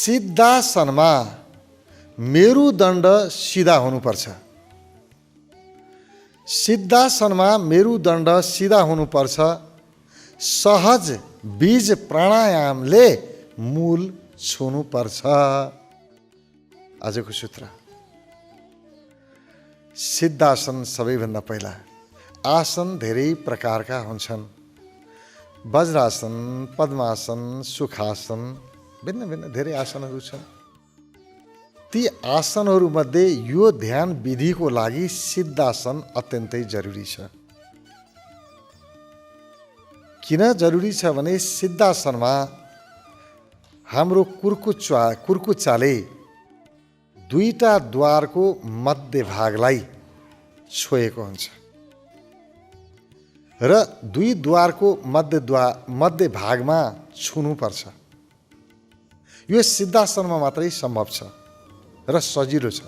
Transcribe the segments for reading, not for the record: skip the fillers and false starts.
सिद्धासनमा मेरुदण्ड सिधा हुनुपर्छ। सिद्धासनमा मेरुदण्ड सिधा हुनुपर्छ। सहज बीज प्राणायामले मूल छुनुपर्छ। आजको सूत्र सिद्धासन सबैभन्दा पहिला। आसन धेरै प्रकारका हुन्छन्। वज्रासन, पद्मासन, सुखासन, भिन्न भिन्न धेरै आसनहरू छन्। ती आसनहरूमध्ये यो ध्यान विधिको लागि सिद्धासन अत्यन्तै जरुरी छ। किन जरुरी छ भने सिद्धासनमा हाम्रो कुर्कुच्चाले दुईटा द्वारको मध्य भागलाई छोएको हुन्छ र दुई द्वारको मध्य भागमा छुनुपर्छ। यो सिद्धासनमा मात्रै सम्भव छ र सजिलो छ।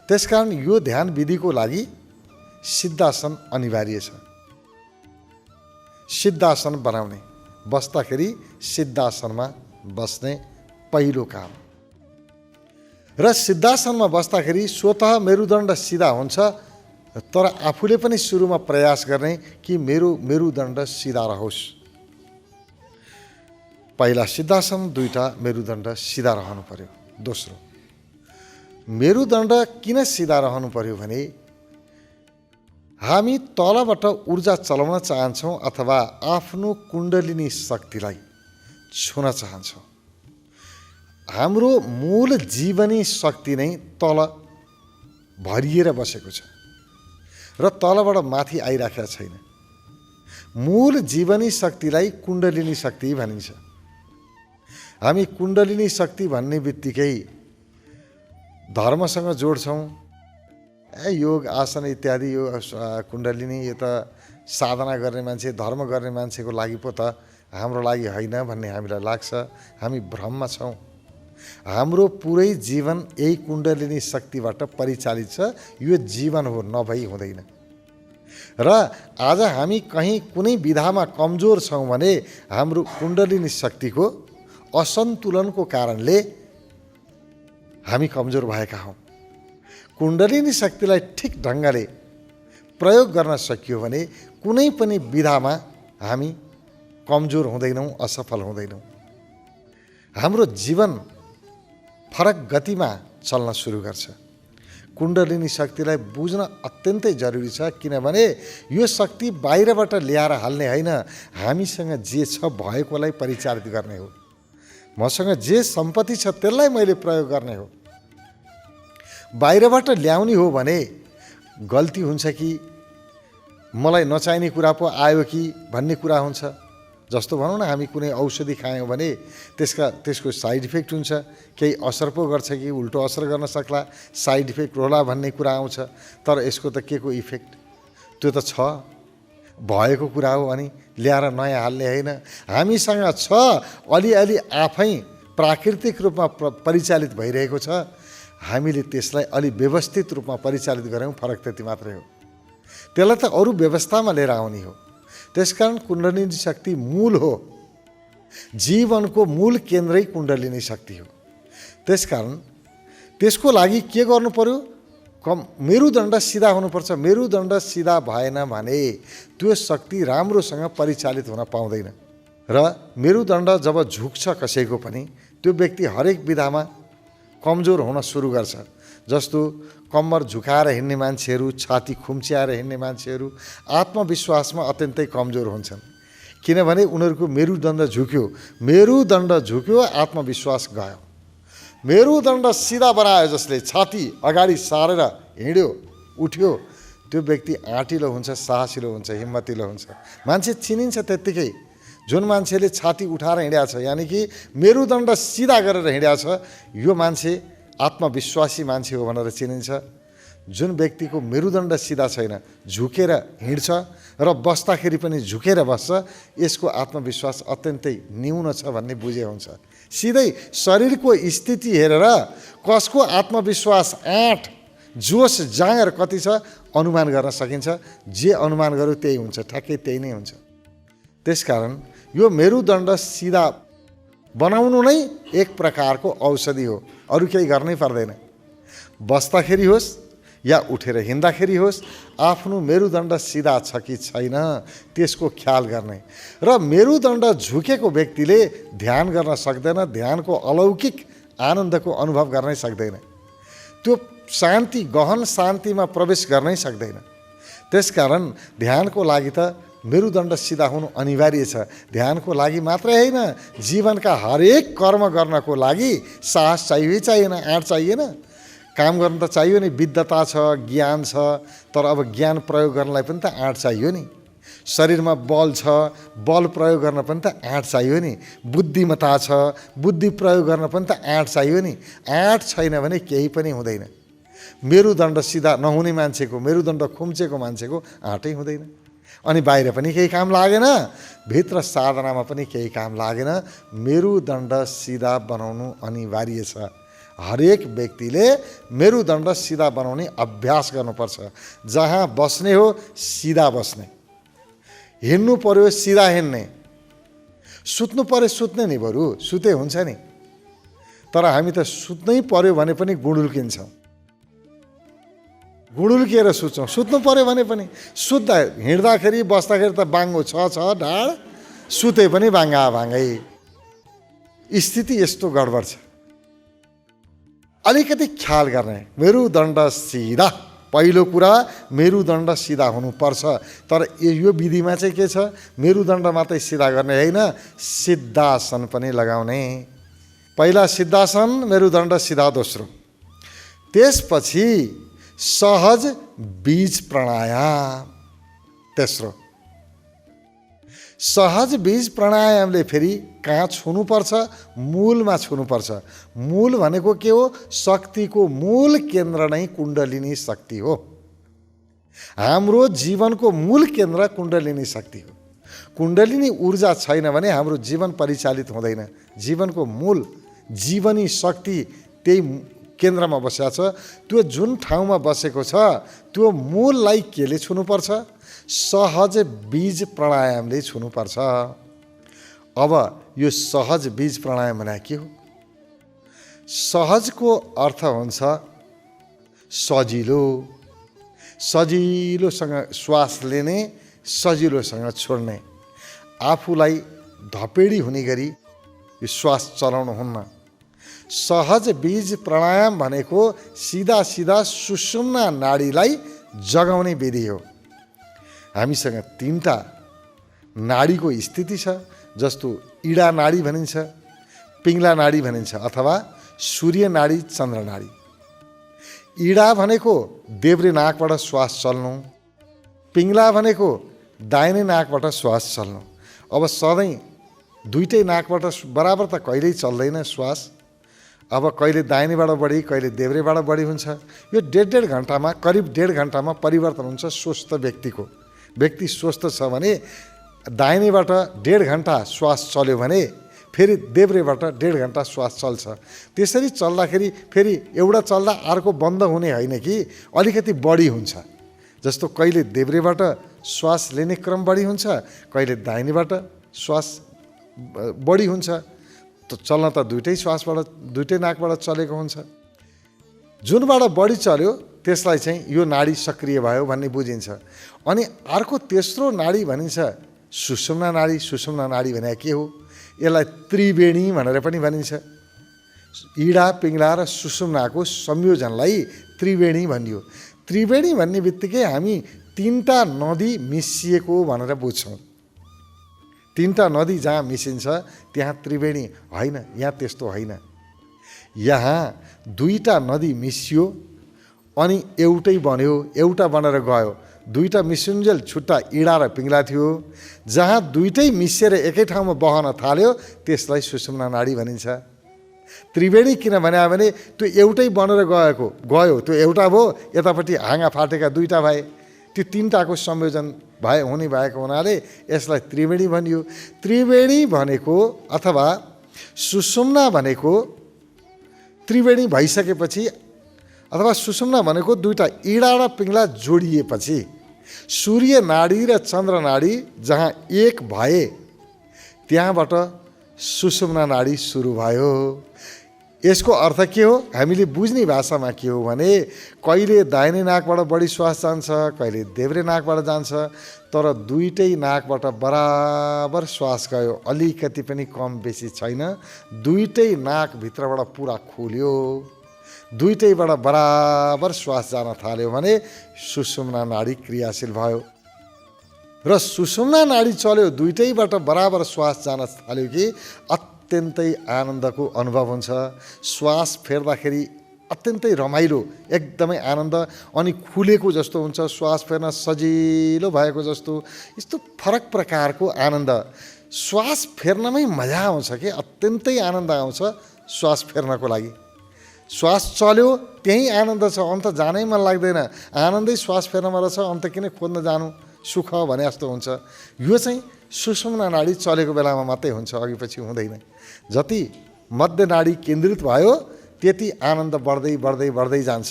त्यसकारण यो ध्यान विधिको लागि सिद्धासन अनिवार्य छ। सिद्धासन बनाउने, बस्दाखेरि सिद्धासनमा बस्ने पहिलो काम। र सिद्धासनमा बस्दाखेरि स्वतः मेरुदण्ड सिधा हुन्छ, तर आफूले पनि सुरुमा प्रयास गर्ने कि मेरो मेरुदण्ड सिधा रहोस्। पहिला सिद्धासन, दुईटा मेरुदण्ड सिधा रहनु पर्यो। दोस्रो, मेरुदण्ड किन सिधा रहनु पर्यो भने हामी तलबाट ऊर्जा चलाउन चाहन्छौँ अथवा आफ्नो कुण्डलिनी शक्तिलाई छुन चाहन्छौँ। हाम्रो मूल जीवनी शक्ति नै तल भरिएर बसेको छ र तलबाट माथि आइराखेको छैन। मूल जीवनी शक्तिलाई कुण्डलिनी शक्ति भनिन्छ। हामी कुण्डलिनी शक्ति भन्ने बित्तिकै धर्मसँग जोड्छौँ। योग, आसन इत्यादि यो कुण्डलिनी यो त साधना गर्ने मान्छे, धर्म गर्ने मान्छेको लागि पो त, हाम्रो लागि होइन भन्ने हामीलाई लाग्छ। हामी भ्रममा छौँ। हाम्रो पुरै जीवन यही कुण्डलिनी शक्तिबाट परिचालित छ। यो जीवन हो, नभई हुँदैन। र आज हामी कहीँ कुनै विधामा कमजोर छौँ भने हाम्रो कुण्डलिनी शक्तिको असन्तुलनको कारणले हामी कमजोर भएका हौँ। कुण्डलिनी शक्तिलाई ठिक ढङ्गले प्रयोग गर्न सकियो भने कुनै पनि विधामा हामी कमजोर हुँदैनौँ, असफल हुँदैनौँ। हाम्रो जीवन फरक गतिमा चल्न सुरु गर्छ। कुण्डलिनी शक्तिलाई बुझ्न अत्यन्तै जरुरी छ, किनभने यो शक्ति बाहिरबाट ल्याएर हाल्ने होइन, हामीसँग जे छ भएकोलाई परिचालित गर्ने हो। मसँग जे सम्पत्ति छ त्यसलाई मैले प्रयोग गर्ने हो। बाहिरबाट ल्याउने हो भने गल्ती हुन्छ कि मलाई नचाहिने कुरा पो आयो कि भन्ने कुरा हुन्छ। जस्तो भनौँ न, हामी कुनै औषधि खायौँ भने त्यसको साइड इफेक्ट हुन्छ। केही असर पो गर्छ कि उल्टो असर गर्न सक्ला, साइड इफेक्ट होला भन्ने कुरा आउँछ। तर यसको त के को इफेक्ट, त्यो त छ, भएको कुरा हो। अनि ल्याएर नयाँ हाल्ने होइन। हामीसँग छ, अलिअलि आफै प्राकृतिक रूपमा परिचालित भइरहेको छ। हामीले त्यसलाई अलि व्यवस्थित रूपमा परिचालित गऱ्यौँ, फरक त्यति मात्रै हो। त्यसलाई त अरू व्यवस्थामा लिएर आउने हो। त्यसकारण कुण्डलिनी शक्ति मूल हो। जीवनको मूल केन्द्रै कुण्डलिनी शक्ति हो। त्यसकारण त्यसको लागि के गर्नु पर्यो? मेरुदण्ड सिधा हुनुपर्छ। मेरुदण्ड सिधा भएन भने त्यो शक्ति राम्रोसँग परिचालित हुन पाउँदैन। र मेरुदण्ड जब झुक्छ कसैको पनि, त्यो व्यक्ति हरेक विधामा कमजोर हुन सुरु गर्छ। जस्तो कम्मर झुकाएर हिँड्ने मान्छेहरू, छाती खुम्च्याएर हिँड्ने मान्छेहरू आत्मविश्वासमा अत्यन्तै कमजोर हुन्छन्। किनभने उनीहरूको मेरुदण्ड झुक्यो। मेरुदण्ड झुक्यो, आत्मविश्वास गयो। मेरुदण्ड सिधा बनायो जसले, छाती अगाडि सारेर हिँड्यो, उठ्यो, त्यो व्यक्ति आँटिलो हुन्छ, साहसिलो हुन्छ, हिम्मतिलो हुन्छ। मान्छे चिनिन्छ त्यत्तिकै। जुन मान्छेले छाती उठाएर हिँडेको छ, यानि कि मेरुदण्ड सिधा गरेर हिँडेको छ, यो मान्छे आत्मविश्वासी मान्छे हो भनेर चिनिन्छ। जुन व्यक्तिको मेरुदण्ड सिधा छैन, झुकेर हिँड्छ र बस्दाखेरि पनि झुकेर बस्छ, यसको आत्मविश्वास अत्यन्तै न्यून छ भन्ने बुझे हुन्छ। सिधै शरीरको स्थिति हेरेर कसको आत्मविश्वास, आँट, जोस, जाँगर कति छ अनुमान गर्न सकिन्छ। जे अनुमान गर्यो त्यही हुन्छ, ठ्याक्कै त्यही नै हुन्छ। त्यसकारण यो मेरुदण्ड सिधा बनाउनु नै एक प्रकारको औषधि हो, अरू केही गर्नै पर्दैन। बस्दाखेरि होस् या उठेर हिँड्दाखेरि होस्, आफ्नो मेरुदण्ड सिधा छ कि छैन त्यसको ख्याल गर्ने। र मेरुदण्ड झुकेको व्यक्तिले ध्यान गर्न सक्दैन, ध्यानको अलौकिक आनन्दको अनुभव गर्नै सक्दैन, त्यो शान्ति गहन शान्तिमा प्रवेश गर्नै सक्दैन। त्यसकारण ध्यानको लागि त मेरुदण्ड सिधा हुनु अनिवार्य छ। ध्यानको लागि मात्रै होइन, जीवनका हरेक कर्म गर्नको लागि साहस चाहियो चाहिएन, आँट चाहिएन। काम गर्न त चाहियो नि, विद्वता छ, ज्ञान छ, तर अब ज्ञान प्रयोग गर्नलाई पनि त आँट चाहियो नि। शरीरमा बल छ, बल प्रयोग गर्न पनि त आँट चाहियो नि। बुद्धिमत्ता छ, बुद्धि प्रयोग गर्न पनि त आँट चाहियो नि। आँट छैन भने केही पनि हुँदैन। मेरुदण्ड सिधा नहुने मान्छेको, मेरुदण्ड खुम्चेको मान्छेको आँटै हुँदैन, अनि बाहिर पनि केही काम लागेन, भित्र साधनामा पनि केही काम लागेन। मेरुदण्ड सिधा बनाउनु अनिवार्य छ। हरेक व्यक्तिले मेरुदण्ड सिधा बनाउने अभ्यास गर्नुपर्छ। जहाँ बस्ने हो सिधा बस्ने, हिँड्नु पर्यो सिधा हिँड्ने, सुत्नु पर्यो सुत्ने नि, बरु सुते हुन्छ नि। तर हामी त सुत्नै पर्यो भने पनि गुडुल्किन्छौँ, गुडुल्किएर सुत्छौँ। सुत्नु पर्यो भने पनि सुत्दा, हिँड्दाखेरि बस्दाखेरि त बाङ्गो छ ढाड, सुते पनि बाङ्गा भाङ्गै। स्थिति यस्तो गडबड छ। अलिकति ख्याल गर्ने, मेरुदण्ड सिधा। पहिलो कुरा मेरुदण्ड सिधा हुनुपर्छ। तर यो विधिमा चाहिँ के छ, मेरुदण्ड मात्रै सिधा गर्ने होइन, सिद्धासन पनि लगाउने। पहिला सिद्धासन, मेरुदण्ड सिधा दोस्रो। त्यसपछि सहज बीज प्राणायाम तेस्रो। सहज बीज प्राणायामले फेरि कहाँ छुनुपर्छ, मूलमा छुनुपर्छ। मूल भनेको के हो, शक्तिको मूल केन्द्र नै कुण्डलिनी शक्ति हो। हाम्रो जीवनको मूल केन्द्र कुण्डलिनी शक्ति हो। कुण्डलिनी ऊर्जा छैन भने हाम्रो जीवन परिचालित हुँदैन। जीवनको मूल जीवनी शक्ति त्यही केन्द्रमा बसेको छ। त्यो जुन ठाउँमा बसेको छ त्यो मूललाई केले छुनुपर्छ, सहज बीज प्राणायामले छुनुपर्छ। अब यो सहज बीज प्राणायाम भने के हो? सहजको अर्थ हुन्छ सजिलो, सजिलोसँग श्वास लिने, सजिलोसँग छोड्ने। आफूलाई धपेडी हुने गरी यो श्वास चलाउनु हुन्न। सहज बीज प्राणायाम भनेको सिधा सिधा सुषुम्ना नाडीलाई जगाउने विधि हो। हामीसँग तीनटा नाडीको स्थिति छ, जस्तो इडा नाडी भनिन्छ, पिङ्गला नाडी भनिन्छ, अथवा सूर्य नाडी, चन्द्र नाडी। इडा भनेको देब्रे नाकबाट श्वास चल्नु, पिङ्गला भनेको दाहिने नाकबाट श्वास चल्नु। अब सधैँ दुईटै नाकबाट बराबर त कहिल्यै चल्दैन श्वास। अब कहिले दाहिनेबाट बढी, कहिले देब्रेबाट बढी हुन्छ। यो डेढ घन्टामा, करिब 1.5 घन्टामा परिवर्तन हुन्छ स्वस्थ व्यक्तिको। व्यक्ति स्वस्थ छ भने दाहिनेबाट 1.5 घन्टा श्वास चल्यो भने फेरि देब्रेबाट 1.5 घन्टा श्वास चल्छ। त्यसरी चल्दाखेरि फेरि एउटा चल्दा अर्को बन्द हुने होइन कि अलिकति बढी हुन्छ। जस्तो कहिले देब्रेबाट श्वास लिने क्रम बढी हुन्छ, कहिले दाहिनेबाट श्वास बढी हुन्छ। त चल्न त दुईटै श्वासबाट, दुईटै नाकबाट चलेको हुन्छ। जुनबाट बढी चल्यो त्यसलाई चाहिँ यो नाडी सक्रिय भयो भन्ने बुझिन्छ। अनि अर्को तेस्रो नाडी भनिन्छ सुषुम्ना नाडी। सुषुम्ना नाडी भने के हो? यसलाई त्रिवेणी भनेर पनि भनिन्छ। इडा, पिङ्गला र सुषुम्नाको संयोजनलाई त्रिवेणी भनियो। त्रिवेणी भन्ने बित्तिकै हामी तीनटा नदी मिसिएको भनेर बुझ्छौँ। तीनटा नदी जहाँ मिसिन्छ त्यहाँ त्रिवेणी होइन, यहाँ त्यस्तो होइन। यहाँ दुईटा नदी मिसियो अनि एउटै बन्यो, एउटा बनेर गयो। दुईटा मिसुन्जेल छुट्टा इडा र पिङ्गला थियो। जहाँ दुईटै मिसिएर एकै ठाउँमा बहन थाल्यो त्यसलाई सुषुम्ना नाडी भनिन्छ। त्रिवेणी किन भन्यो भने त्यो एउटै बनेर गयो, त्यो एउटा भयो, यतापट्टि हाँगा फाटेका दुईटा भए, त्यो तीनटाको संयोजन हुने भएको हुनाले यसलाई त्रिवेणी भनियो। त्रिवेणी भनेको अथवा सुषुम्ना भनेको त्रिवेणी भइसकेपछि, अथवा सुषुम्ना भनेको दुईटा इडा र पिङ्गला जोडिएपछि सूर्य नाडी र चन्द्र नाडी जहाँ एक भए त्यहाँबाट सुषुम्ना नाडी सुरु भयो। यसको अर्थ के हो? हामीले बुझ्ने भाषामा के हो भने कहिले दाहिने नाकबाट बढी श्वास जान्छ, कहिले देब्रे नाकबाट जान्छ, तर दुईटै नाकबाट बराबर श्वास गयो, अलिकति पनि कम बेसी छैन। दुईटै नाकभित्रबाट पुरा खोल्यो, दुईटैबाट बराबर श्वास जान थाल्यो भने सुषुम्ना नाडी क्रियाशील भयो। र सुषुम्ना नाडी चल्यो, दुईटैबाट बराबर श्वास जान थाल्यो कि अत्यन्तै आनन्दको अनुभव हुन्छ। श्वास फेर्दाखेरि अत्यन्तै रमाइलो, एकदमै आनन्द अनि खुलेको जस्तो हुन्छ, श्वास फेर्न सजिलो भएको जस्तो, यस्तो फरक प्रकारको आनन्द। श्वास फेर्नमै मजा आउँछ कि अत्यन्तै आनन्द आउँछ श्वास फेर्नको लागि। श्वास चल्यो त्यही आनन्द छ, अन्त जानै मन लाग्दैन। आनन्दै श्वास फेर्नमा रहेछ, अन्त किन खोज्न जानु, सुख भने जस्तो हुन्छ। यो चाहिँ सुषुम्ना नाडी चलेको बेलामा मात्रै हुन्छ, अघिपछि हुँदैन। जति मध्य नाडी केन्द्रित भयो त्यति आनन्द बढ्दै बढ्दै बढ्दै जान्छ।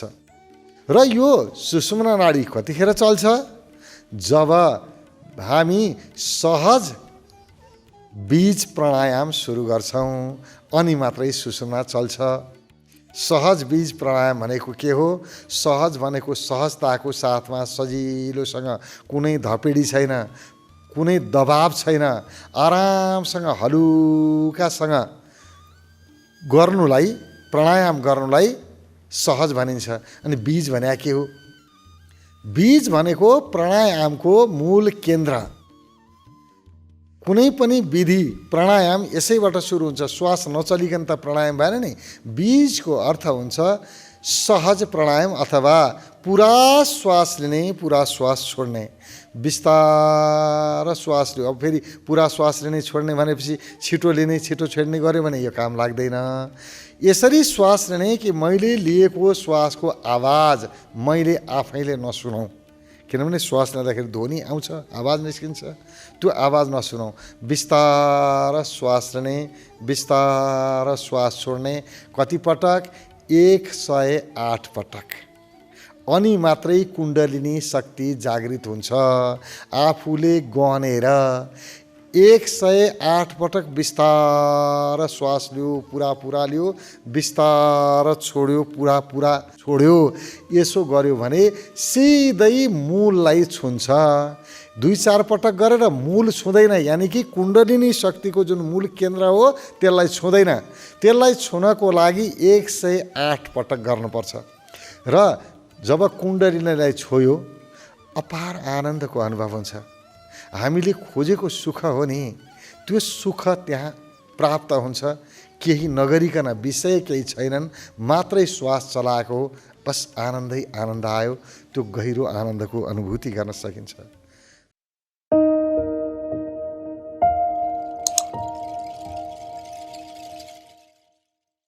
र यो सुषुम्ना नाडी कतिखेर चल्छ? जब हामी सहज बीज प्राणायाम सुरु गर्छौँ अनि मात्रै सुषुम्ना चल्छ। सहज बीज प्राणायाम भनेको के हो? सहज भनेको सहजताको साथमा सजिलोसँग, कुनै धपेडी छैन, कुनै दबाब छैन, आरामसँग हलुकासँग गर्नुलाई, प्राणायाम गर्नुलाई सहज भनिन्छ। अनि बीज भने के हो? बीज भनेको प्राणायामको मूल केन्द्र। कुनै पनि विधि प्राणायाम यसैबाट सुरु हुन्छ। श्वास नचलिकन त प्राणायाम भएन नि। बीजको अर्थ हुन्छ सहज प्राणायाम अथवा पुरा श्वास लिने, पुरा श्वास छोड्ने, बिस्तार श्वास लियो। अब फेरि पुरा श्वास लिने छोड्ने भनेपछि छिटो लिने छिटो छोड्ने गऱ्यो भने यो काम लाग्दैन। यसरी श्वास लिने कि मैले लिएको श्वासको आवाज मैले आफैले नसुनौँ, किनभने श्वास लिँदाखेरि ध्वनि आउँछ, आवाज निस्किन्छ, त्यो आवाज नसुनौँ। बिस्तार श्वास लिने, बिस्तार श्वास छोड्ने। कति पटक? 108 पटक। अनि मात्रै कुण्डलिनी शक्ति जागृत हुन्छ। आफूले गनेर 108 पटक बिस्तार श्वास लियो, पुरा पुरा लियो, बिस्तार छोड्यो, पुरा पुरा छोड्यो। यसो गर्यो भने सिधै मूललाई छुन्छ। 2-4 पटक गरेर मूल छुँदैन, यानि कि कुण्डलिनी शक्तिको जुन मूल केन्द्र हो त्यसलाई छुँदैन। त्यसलाई छुनको लागि 108 पटक गर्नुपर्छ। र जब कुण्डलिनीलाई छोयो अपार आनन्दको अनुभव हुन्छ। हामीले खोजेको सुख हो नि, त्यो सुख त्यहाँ प्राप्त हुन्छ। केही नगरिकन, विषय केही छैनन्, मात्रै श्वास चलाएको, बस आनन्दै आनन्द आयो। त्यो गहिरो आनन्दको अनुभूति गर्न सकिन्छ।